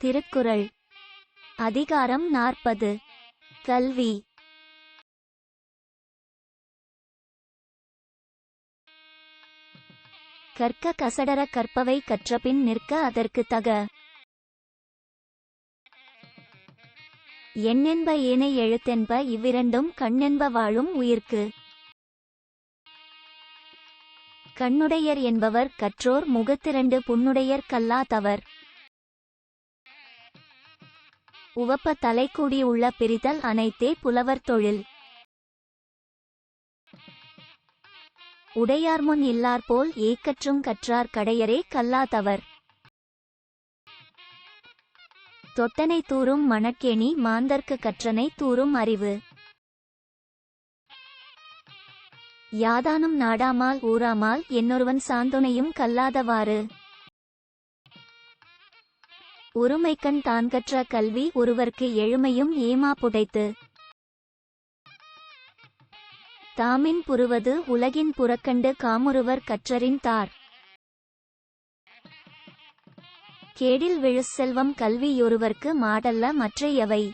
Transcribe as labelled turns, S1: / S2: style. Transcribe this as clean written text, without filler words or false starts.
S1: திருக்குறள் அதிகாரம் 40 கல்வி. கற்க கசடர கற்பவை கற்றபின் நிற்க அதற்கு தக. எண்ணென்ப ஏனை எழுத்தென்ப இவ்விரண்டும் கண்ணென்ப வாழும் உயிர்க்கு. கண்ணுடையர் என்பவர் கற்றோர் முகத்திரண்டு புண்ணுடையர் கல்லாதவர். உவப்ப தலைக்கூடி உள்ள பிரிதல் அனைத்தே புலவர் தொழில். உடையார்முன் இல்லார்போல் ஏக்கற்றும் கற்றார் கடையரே கல்லாதவர். தொட்டனை தூறும் மணற்கேணி மாந்தர்க்கு கற்றனை தூறும் அறிவு. யாதானும் நாடாமால் ஊராமால் என்னொருவன் சாந்துணையும் கல்லாதவாறு. ஒருமைக்கண் தான் கற்ற கல்வி ஒருவர்க்கு எழுமையும் ஏமா புடைத்து. தாமின் புறுவது உலகின் புறக்கண்டு காமுறுவர் கற்றரின் தார். கேடில் விழு செல்வம் கல்வியொருவர்க்கு மாடல்ல மற்றையவை.